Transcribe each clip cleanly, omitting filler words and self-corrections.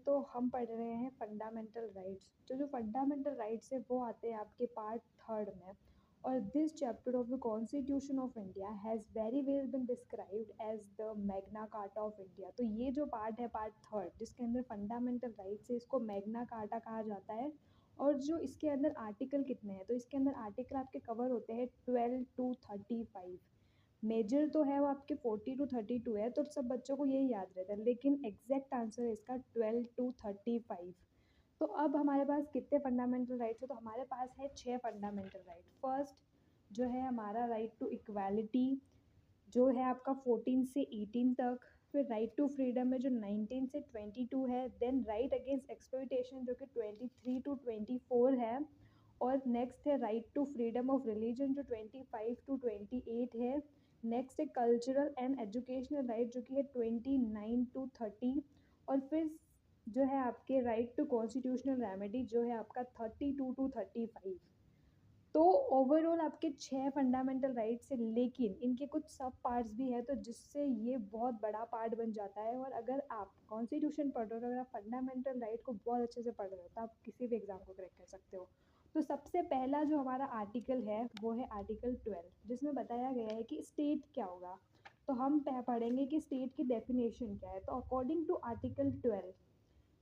तो हम पढ़ रहे हैं फंडामेंटल राइट्स। जो फंडामेंटल राइट्स है वो आते हैं आपके पार्ट थर्ड में। और this chapter of the constitution of India has very well been described as the Magna Carta of India. तो ये जो पार्ट है पार्ट थर्ड जिसके अंदर फंडामेंटल राइट्स है, इसको मैग्ना कार्टा कहा जाता है। और जो इसके अंदर आर्टिकल कितने हैं, तो इसके अंदर आर्टिकल आपके कवर होते हैं 12 to 35। मेजर तो है वो आपके 40 to 32 है, तो सब बच्चों को यही याद रहता है, लेकिन एग्जैक्ट आंसर है इसका 12 to 35। तो अब हमारे पास कितने फंडामेंटल राइट्स है, तो हमारे पास है 6 फंडामेंटल राइट। फर्स्ट जो है हमारा राइट टू इक्वालिटी, जो है आपका 14 से 18 तक। फिर राइट टू फ्रीडम में जो 19 से 22 है। देन राइट अगेंस्ट एक्सप्लॉइटेशन जो कि 23 to 24 है। और नेक्स्ट है right to freedom of religion जो 25 to 28 है। नेक्स्ट है कल्चरल एंड एजुकेशनल राइट जो कि है 29 to 30। और फिर जो है आपके राइट टू कॉन्स्टिट्यूशनल रेमेडी जो है आपका 32 to 35। तो ओवरऑल आपके 6 फंडामेंटल राइट्स है, लेकिन इनके कुछ सब पार्ट्स भी है, तो जिससे ये बहुत बड़ा पार्ट बन जाता है। और अगर आप कॉन्स्टिट्यूशन पढ़ रहे हो, अगर आप फंडामेंटल राइट को बहुत अच्छे से पढ़ रहे हो, तो आप किसी भी एग्जाम को क्रैक कर सकते हो। तो सबसे पहला जो हमारा आर्टिकल है वो है आर्टिकल 12, जिसमें बताया गया है कि स्टेट क्या होगा। तो हम पढ़ेंगे कि स्टेट की डेफिनेशन क्या है। तो according to article 12,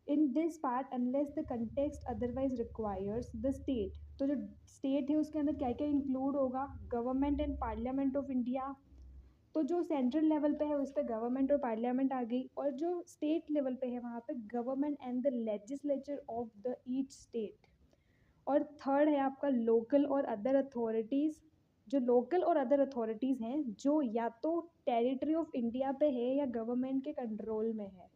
in this part unless the context otherwise requires the state. तो जो स्टेट है उसके अंदर क्या क्या इंक्लूड होगा, government and parliament of India. तो जो सेंट्रल लेवल पे है उस पर गवर्नमेंट और पार्लियामेंट आ गई, और जो स्टेट लेवल पे है वहाँ पे government and the legislature of the each state. और थर्ड है आपका लोकल और अदर अथॉरिटीज़। जो लोकल और अदर अथॉरिटीज़ हैं जो या तो टेरिटरी ऑफ इंडिया पे है या गवर्नमेंट के कंट्रोल में है।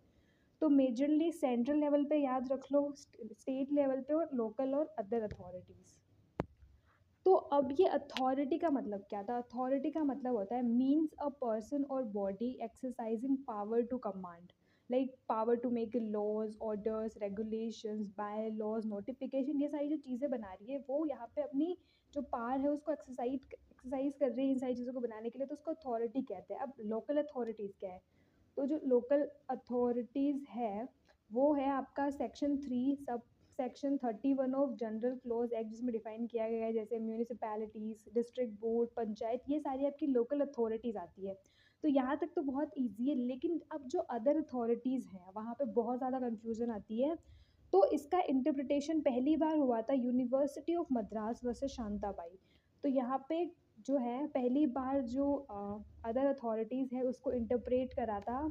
तो मेजरली सेंट्रल लेवल पे याद रख लो, स्टेट लेवल पे, और लोकल और अदर अथॉरिटीज़। तो अब ये अथॉरिटी का मतलब क्या था। अथॉरिटी का मतलब होता है means a person or body exercising power to command, like power to make laws, orders, regulations, bylaws, notification. ये सारी जो चीज़ें बना रही है वो यहाँ पे अपनी जो पावर है उसको एक्सरसाइज कर रही है इन सारी चीज़ों को बनाने के लिए, तो उसको अथॉरिटी कहते हैं। अब लोकल अथॉरिटीज़ क्या है, तो जो लोकल अथॉरिटीज़ है वो है आपका section 3 sub section 31 of general close act, जिसमें डिफाइन किया गया है जैसे म्यूनिसिपैलिटीज़, डिस्ट्रिक्ट बोर्ड, पंचायत, ये सारी आपकी लोकल अथॉरिटीज़ आती है। तो यहाँ तक तो बहुत ईजी है, लेकिन अब जो अदर अथॉरिटीज़ हैं वहाँ पे बहुत ज़्यादा कन्फ्यूज़न आती है। तो इसका इंटरप्रिटेशन पहली बार हुआ था university of Madras versus Shantabai. तो यहाँ पे जो है पहली बार जो अदर अथॉरिटीज़ है उसको इंटरप्रेट करा था।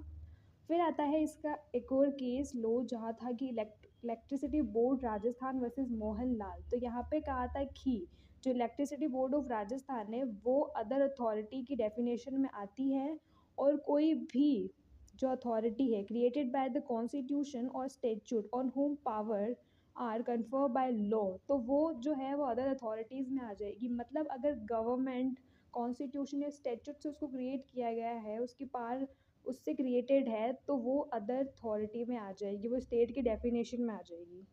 फिर आता है इसका एक और केस लो जहाँ था कि electricity board Rajasthan versus Mohan Lal. तो यहाँ पे कहा था कि जो इलेक्ट्रिसिटी बोर्ड ऑफ राजस्थान है वो अदर अथॉरिटी की डेफिनेशन में आती है, और कोई भी जो अथॉरिटी है created by the constitution or statute on whom power are confer by law, तो वो जो है वो अदर अथॉरिटीज़ में आ जाएगी। मतलब अगर गवर्नमेंट कॉन्स्टिट्यूशन या स्टेच्यूट से उसको क्रिएट किया गया है, उसकी पावर उससे क्रिएटेड है, तो वो अदर अथॉरिटी में आ जाएगी, वो स्टेट की डेफिनेशन में आ जाएगी।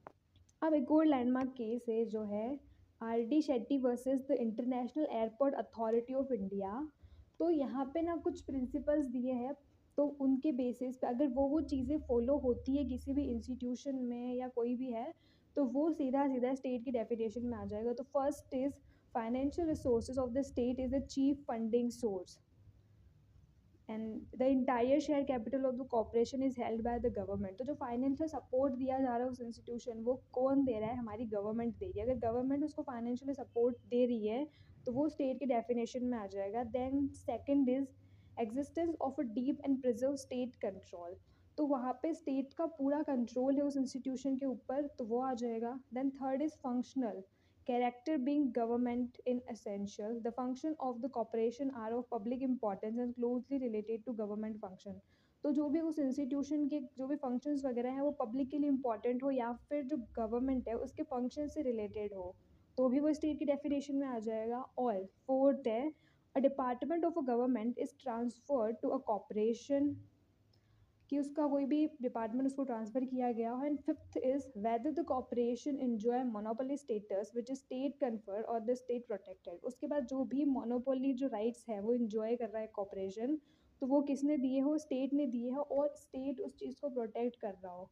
अब एक और लैंडमार्क केस है जो है R D Shetty versus the international airport authority of India. तो यहाँ पे ना कुछ प्रिंसिपल्स दिए हैं, तो उनके बेसिस पे अगर वो चीज़ें फॉलो होती है किसी भी इंस्टीट्यूशन में या कोई भी है, तो वो सीधा सीधा स्टेट की डेफिनेशन में आ जाएगा। तो first is financial resources of the state is the chief funding source, and the entire share capital of the corporation is held by the government. तो जो फाइनेंशियल सपोर्ट दिया जा रहा है उस इंस्टीट्यूशन, वो कौन दे रहा है, हमारी गवर्नमेंट दे रही है। अगर गवर्नमेंट उसको फाइनेंशियली सपोर्ट दे रही है तो वो स्टेट की डेफिनेशन में आ जाएगा। Then second is existence of a deep and preserve state control. तो वहाँ पे स्टेट का पूरा कंट्रोल है उस इंस्टीट्यूशन के ऊपर, तो वो आ जाएगा। Then third is functional character being government in essential, the function of the corporation are of public importance and closely related to government function। तो जो भी उस इंस्टीट्यूशन के जो भी फंक्शंस वगैरह हैं वो पब्लिक के लिए इंपॉर्टेंट हो या फिर जो गवर्नमेंट है उसके फंक्शन से रिलेटेड हो, तो भी वो स्टेट की डेफिनेशन में आ जाएगा। और फोर्थ है a department of a government is transferred to a corporation, कि उसका कोई भी डिपार्टमेंट उसको ट्रांसफ़र किया गया हो। And fifth is whether the corporation enjoy monopoly status which is state conferred और द स्टेट प्रोटेक्टेड। उसके बाद जो भी मोनोपोली जो राइट्स है वो इन्जॉय कर रहा है कॉर्पोरेशन, तो वो किसने दिए हो, स्टेट ने दिए हो, और स्टेट उस चीज़ को प्रोटेक्ट कर रहा हो।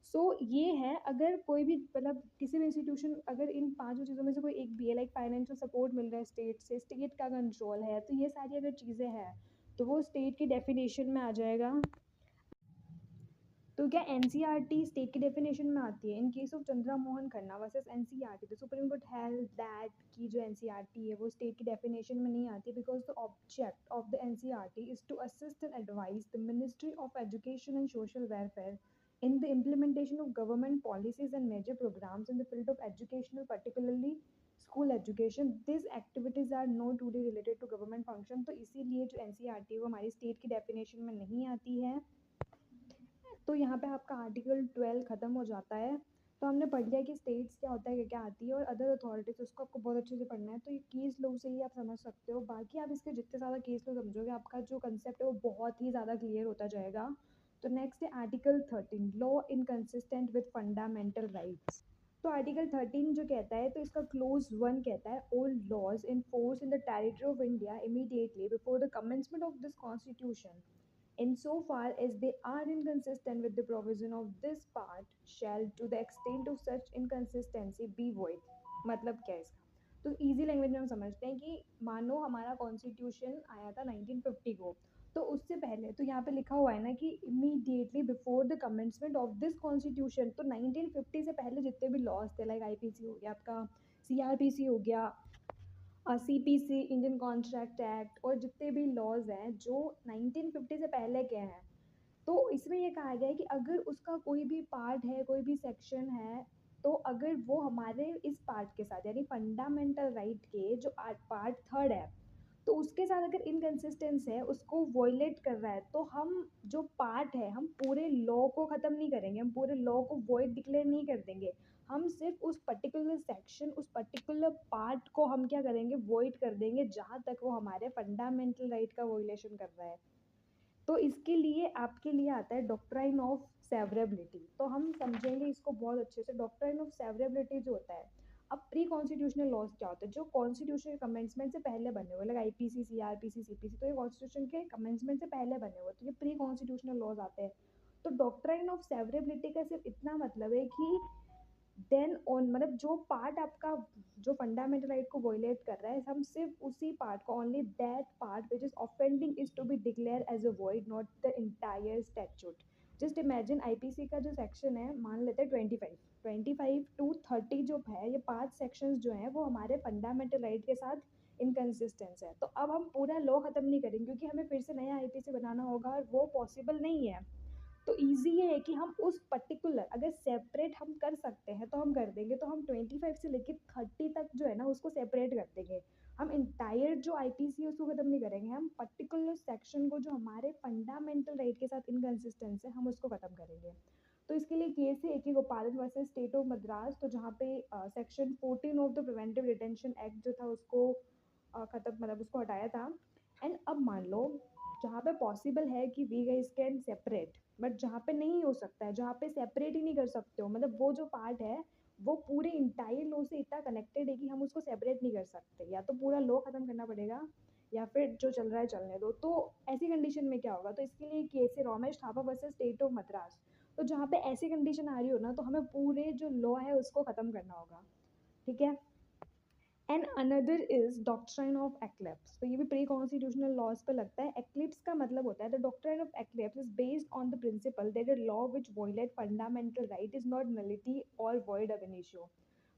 सो ये है, अगर कोई भी मतलब किसी भी इंस्टीट्यूशन अगर इन पांचों चीज़ों में से कोई एक भी है, लाइक फाइनेंशियल सपोर्ट मिल रहा है स्टेट से, स्टेट का कंट्रोल है, तो ये सारी अगर चीज़ें हैं तो वो स्टेट की डेफिनेशन में आ जाएगा। तो क्या एनसीईआरटी स्टेट की डेफिनेशन में आती है? In case of Chandra Mohan Khanna versus NCERT, the supreme court held that की जो एनसीईआरटी है वो स्टेट की डेफिनेशन में नहीं आती, because the object of the NCERT is to assist and advise the ministry of education and social welfare in the implementation of government policies and major programs in the field of educational, particularly school education. These activities are not truly related to government function. तो इसीलिए जो NCERT है वो हमारी state की definition में नहीं आती है। तो यहाँ पे आपका आर्टिकल 12 खत्म हो जाता है। तो हमने पढ़ लिया कि स्टेट्स क्या होता है, क्या क्या आती है, और अदर अथॉरिटीज, उसको आपको बहुत अच्छे से पढ़ना है। तो ये केस लॉ से ही आप समझ सकते हो। बाकी आप इसके जितने ज़्यादा केस लॉ समझोगे आपका जो कंसेप्ट है वो बहुत ही ज़्यादा क्लियर होता जाएगा। तो नेक्स्ट है article 13, law inconsistent with fundamental rights. तो आर्टिकल 13 जो कहता है, तो इसका क्लोज 1 कहता है, all laws in force in the territory of India immediately before the commencement of this constitution insofar as they are inconsistent with the provision of this part shall to the extent of such inconsistency be void। मतलब क्या है इसका? तो easy language में हम समझते हैं कि मानो हमारा कॉन्स्टिट्यूशन आया था 1950 को, तो उससे पहले तो यहाँ पे लिखा हुआ है ना कि immediately before the commencement of this constitution, तो 1950 से पहले जितने भी लॉज थे, लाइक आईपीसी हो गया आपका, सीआरपीसी हो गया, सीपीसी, इंडियन कॉन्ट्रैक्ट एक्ट, और जितने भी लॉज हैं जो 1950 से पहले के हैं, तो इसमें ये कहा गया है कि अगर उसका कोई भी पार्ट है, कोई भी सेक्शन है, तो अगर वो हमारे इस पार्ट के साथ यानी फंडामेंटल राइट के जो पार्ट थर्ड है, तो उसके साथ अगर इनकन्सिस्टेंस है, उसको वॉयलेट कर रहा है, तो हम जो पार्ट है हम पूरे लॉ को ख़त्म नहीं करेंगे, हम पूरे लॉ को वॉइड डिक्लेयर नहीं कर देंगे। हम सिर्फ उस पर्टिकुलर सेक्शन, उस पर्टिकुलर पार्ट को हम क्या करेंगे, वॉइड कर देंगे, जहाँ तक वो हमारे फंडामेंटल राइट का वॉयलेशन कर रहा है। तो इसके लिए आपके लिए आता है डॉक्ट्राइन ऑफ सेवरेबिलिटी। तो हम समझेंगे इसको बहुत अच्छे से। डॉक्ट्राइन ऑफ सेवरेबिलिटी जो होता है, अब प्री कॉन्स्टिट्यूशनल लॉज क्या होते हैं, जो कॉन्स्टिट्यूशन के कमेंसमेंट से पहले बने हुए, लाइक आईपीसी, सीआरपीसी, सीपीसी, तो ये कॉन्स्टिट्यूशन के कमेंसमेंट से पहले बने हुए, तो ये प्री कॉन्स्टिट्यूशनल लॉज आते हैं। तो डॉक्ट्राइन ऑफ सेवरेबिलिटी का सिर्फ इतना मतलब है कि देन ऑन, मतलब जो पार्ट आपका जो फंडामेंटल राइट को वॉयलेट कर रहा है, हम सिर्फ उसी पार्ट को, only that part which is offending is to be declare as a void, not the entire statute. Just imagine IPC का जो सेक्शन है, मान लेते हैं 25 टू 30 जो है, ये 5 सेक्शंस जो हैं वो हमारे फंडामेंटल राइट के साथ इनकन्सिस्टेंस है। तो अब हम पूरा लॉ खत्म नहीं करेंगे क्योंकि हमें फिर से नया आईपीसी बनाना होगा और वो पॉसिबल नहीं है। तो ईजी ये है कि हम उस पर्टिकुलर अगर सेपरेट हम कर सकते हैं तो हम कर देंगे। तो हम 25 से लेकर 30 तक जो है ना उसको सेपरेट कर देंगे। हम इंटायर जो आईपीसी है उसको खत्म नहीं करेंगे, हम पर्टिकुलर सेक्शन को जो हमारे फंडामेंटल राइट के साथ इनकन्सिस्टेंस है हम उसको खत्म करेंगे। तो इसके लिए केस है AK गोपालन वर्सेस स्टेट ऑफ मद्रास, तो जहाँ पे section 14 of the preventive detention act जो था उसको खत्म, मतलब उसको हटाया था। एंड अब मान लो जहाँ पे पॉसिबल है कि we guys can separate, but जहाँ पे नहीं हो सकता है, जहाँ पे सेपरेट ही नहीं कर सकते हो, मतलब वो जो पार्ट है वो पूरे इंटायर लॉ से इतना कनेक्टेड है कि हम उसको सेपरेट नहीं कर सकते, या तो पूरा लॉ खत्म करना पड़ेगा या फिर जो चल रहा है चलने दो। तो ऐसी कंडीशन में क्या होगा, तो इसके लिए केस है Ramesh Thapa versus state of Madras. तो जहाँ पे ऐसी कंडीशन आ रही हो ना, तो हमें पूरे जो लॉ है उसको खत्म करना होगा। ठीक है। And another is doctrine of eclipse. तो ये भी प्री कॉन्स्टिट्यूशनल लॉज पे लगता है। एक्लिप्स का मतलब होता है the doctrine of eclipse is based on the principle that a law which violate fundamental right is not nullity or void ab initio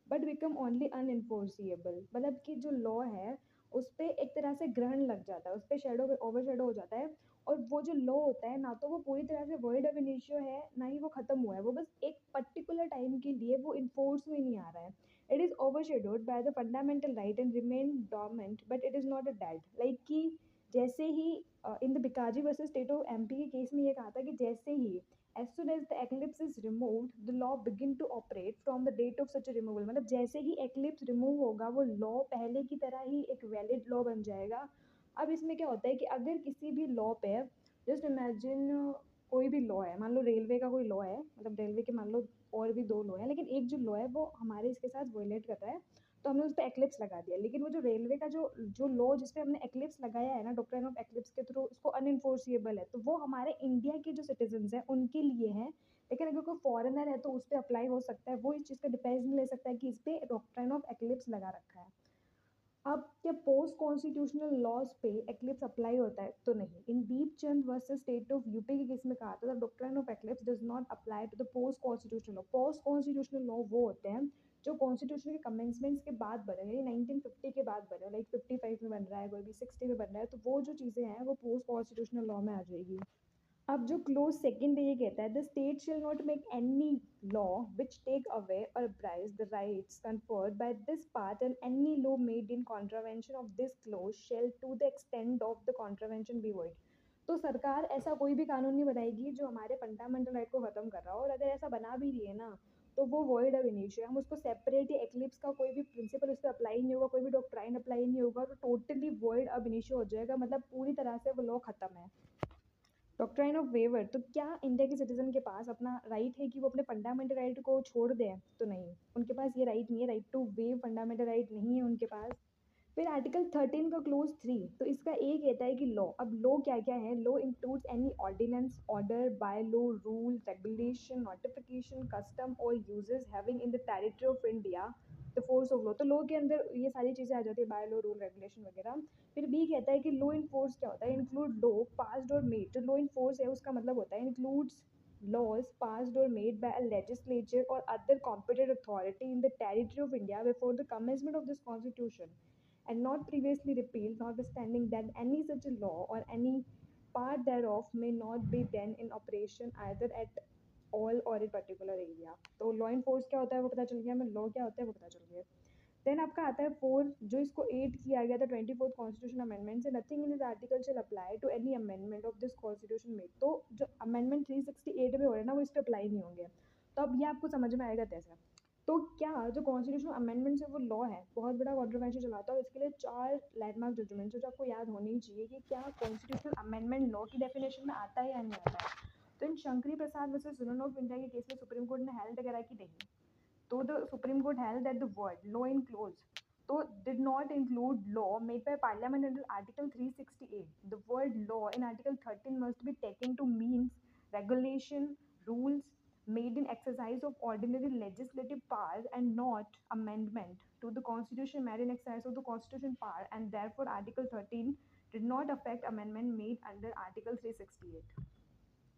but become only unenforceable. मतलब कि जो लॉ है उस पर एक तरह से ग्रहण लग जाता है, उस पर शेडो ओवर शेडो हो जाता है, और वो जो लॉ होता है ना तो वो पूरी तरह से वॉइड अब इनिशियो है, ना ही वो खत्म हुआ है, वो बस एक पर्टिकुलर टाइम के लिए वो इन्फोर्स में नहीं आ रहा है। It is overshadowed by the fundamental right and remain dormant, but it is not a dead। Like कि जैसे ही in the Bikaji versus state of MP के केस में ये कहा था कि जैसे ही as soon as the eclipse is removed, the law begin to operate from the date of such a removal। मतलब जैसे ही eclipse remove होगा वो law पहले की तरह ही एक valid law बन जाएगा। अब इसमें क्या होता है कि अगर किसी भी law पे, just imagine कोई भी लॉ है, मान लो रेलवे का कोई लॉ है, मतलब रेलवे के मान लो और भी 2 लॉ है, लेकिन एक जो लॉ है वो हमारे इसके साथ वॉयलेट कर रहा है, तो हमने उस पर एक्लिप्स लगा दिया। लेकिन वो जो रेलवे का जो जो लॉ जिस पे हमने एक्लिप्स लगाया है ना डॉक्ट्राइन ऑफ एक्लिप्स के थ्रू, उसको अनइन्फोर्सिएबल है, तो वो हमारे इंडिया के जो सिटीजन्स हैं उनके लिए है, लेकिन अगर कोई फॉरेनर है तो उस पर अप्लाई हो सकता है, वो इस चीज़ का डिपेंड नहीं ले सकता है कि इस पर डॉक्ट्राइन ऑफ एक्लिप्स लगा रखा है। अब क्या पोस्ट कॉन्स्टिट्यूशनल लॉज पे एक्लिप्स अप्लाई होता है? तो नहीं। In Deepchand versus state of UP के केस में कहा था doctrine of eclipse does not apply to the post constitutional law. Post constitutional law वो होते हैं जो कॉन्स्टिट्यूशन के कमेंसमेंट्स के बाद बने, यानी 1950 के बाद बने, लाइक 55 में बन रहा है, कोई भी 60 में बन रहा है, तो वो जो चीज़ें हैं वो पोस्ट कॉन्स्टिट्यूशनल लॉ में आ जाएगी। अब जो क्लोज सेकंड है ये कहता है the state shall not make any law which take away or abridge the rights conferred by this part and any law made in contravention of this clause shall to the extent of the contravention be void. तो सरकार ऐसा कोई भी कानून नहीं बनाएगी जो हमारे फंडामेंटल राइट को खत्म कर रहा हो, और अगर ऐसा बना भी रही है ना तो वो वॉइड अब इनिशियो, हम उसको सेपरेट या एक्लिप्स का कोई भी प्रिंसिपल उस पर अप्लाई नहीं होगा, कोई भी डॉक्ट्राइन अप्लाई नहीं होगा, तो टोटली वॉइड अब इनिशियो हो जाएगा, मतलब पूरी तरह से वो लॉ खत्म है। डॉक्ट्राइन ऑफ वेवर, तो क्या इंडिया के सिटीजन के पास अपना राइट है कि वो अपने फंडामेंटल राइट को छोड़ दें? तो नहीं, उनके पास ये राइट नहीं है, right to waive fundamental right नहीं है उनके पास। फिर आर्टिकल 13 का क्लोज 3, तो इसका ए कहता है कि लॉ, अब लॉ क्या क्या है? Law includes any ordinance, order, bye law, rule, regulation, notification, custom or usages having in the territory of India the force of law. तो लॉ के अंदर ये सारी चीज़ें आ जाती है, बाय लॉ, रूल, रेगुलेशन वगैरह। फिर बी कहता है कि लॉ इन फोर्स क्या होता है? इंक्लूड लॉ पास्ड और मेड। जो लॉ इन फोर्स है उसका मतलब होता है includes laws passed or made by a legislature or other competent authority in the territory of India before the commencement of this constitution and not previously repealed, notwithstanding that any such a law or any part thereof may not be then in operation either at all or in particular area। तो law in force क्या होता है वो पता चल गया, हमें law क्या होता है वो पता चल गया। देन आपका आता है 4, जो इसको 8 किया गया था 24th कॉन्स्टिट्यूशन अमेंडमेंट से, nothing in this article shall apply to any amendment of this constitution made. तो जो अमेंडमेंट 368 में हो रहे हैं ना वो इस पर अप्लाई नहीं होंगे। तो अब ये आपको समझ में आएगा कैसे। तो क्या जो कॉन्स्टिट्यूशनल अमेंडमेंट है वो लॉ है? बहुत बड़ा कॉन्ट्रोवर्सी चलाता है, इसके लिए 4 लैंडमार्क जजमेंट्स जो आपको याद होनी ही चाहिए कि क्या कॉन्स्टिट्यूशनल अमेंडमेंट लॉ की डेफिनेशन में आता है या नहीं आता है। तो इन शंकरी प्रसाद वर्सेस सुनन ऑफ इंडिया के केस में सुप्रीम कोर्ट ने हेल्ड करा कि नहीं, तो the Supreme Court held that the word law in clause so did not include law made by Parliament under Article 368. The word law in Article 13 must be taken to means regulation, rules made in exercise of ordinary legislative powers and not amendment to the Constitution made in exercise of the Constitution power, and therefore Article 13 did not affect amendment made under Article 368।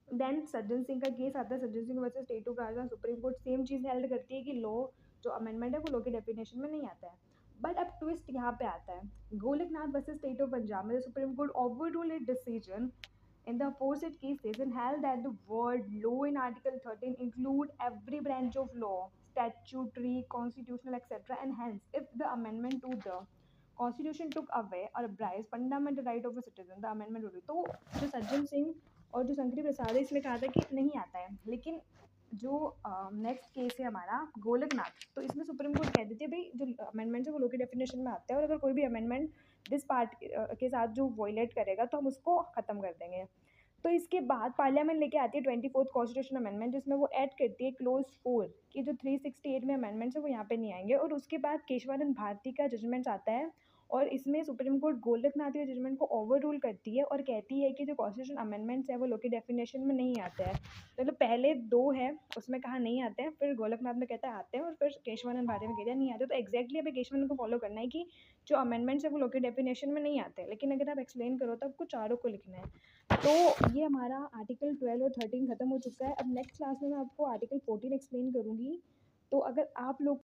Then Sajjan Singh का case आता है, Sajjan Singh versus state of Rajasthan. Supreme court same cheese held करती है कि law जो amendment है वो law की डेफिनेशन में नहीं आता है। बट अब ट्विस्ट यहाँ पे आता है, Golaknath versus state of Punjab में supreme court overruled it decision in the aforesaid cases and held that the word law in Article 13 include every branch of law, statutory, constitutional, etc. And hence, if the amendment to the Constitution took away or abridged fundamental right of a citizen, the amendment would be। तो जो सज्जन सिंह और जो शंकरी प्रसाद है इसमें कहा था कि नहीं आता है, लेकिन जो नेक्स्ट केस है हमारा गोलकनाथ, तो इसमें सुप्रीम कोर्ट कह देती है भाई जो अमेंडमेंट है वो लॉ की डेफिनेशन में आता है, और अगर कोई भी अमेंडमेंट दिस पार्ट के साथ जो वॉयलेट करेगा तो हम उसको ख़त्म कर देंगे। तो इसके बाद पार्लियामेंट लेके आती है 24th कॉन्स्टिट्यूशन अमेंडमेंट, जिसमें वो ऐड करती है क्लोज 4 कि जो 368 में अमेंडमेंट्स है वो यहाँ पे नहीं आएंगे। और उसके बाद केशवानंद भारती का जजमेंट आता है और इसमें सुप्रीम कोर्ट गोलकनाथ के जजमेंट को ओवर रूल करती है और कहती है कि जो कॉन्स्टिट्यूशन अमेंडमेंट्स है वो लॉ की डेफिनेशन में नहीं आते हैं। मतलब पहले 2 है उसमें कहा नहीं आते हैं, फिर गोलकनाथ में कहता है आते हैं, और फिर केशवानंद भारती में कहता है नहीं आते। तो एक्जैक्टली अभी केशवानंद को फॉलो करना है कि जो अमेंडमेंट्स है वो लॉ की डेफिनेशन में नहीं आते, लेकिन अगर आप एक्सप्लेन करो तो आपको चारों को लिखना है। तो ये हमारा आर्टिकल 12 और 13 खत्म हो चुका है। अब नेक्स्ट क्लास में मैं आपको आर्टिकल 14 एक्सप्लेन करूँगी। तो अगर आप लोग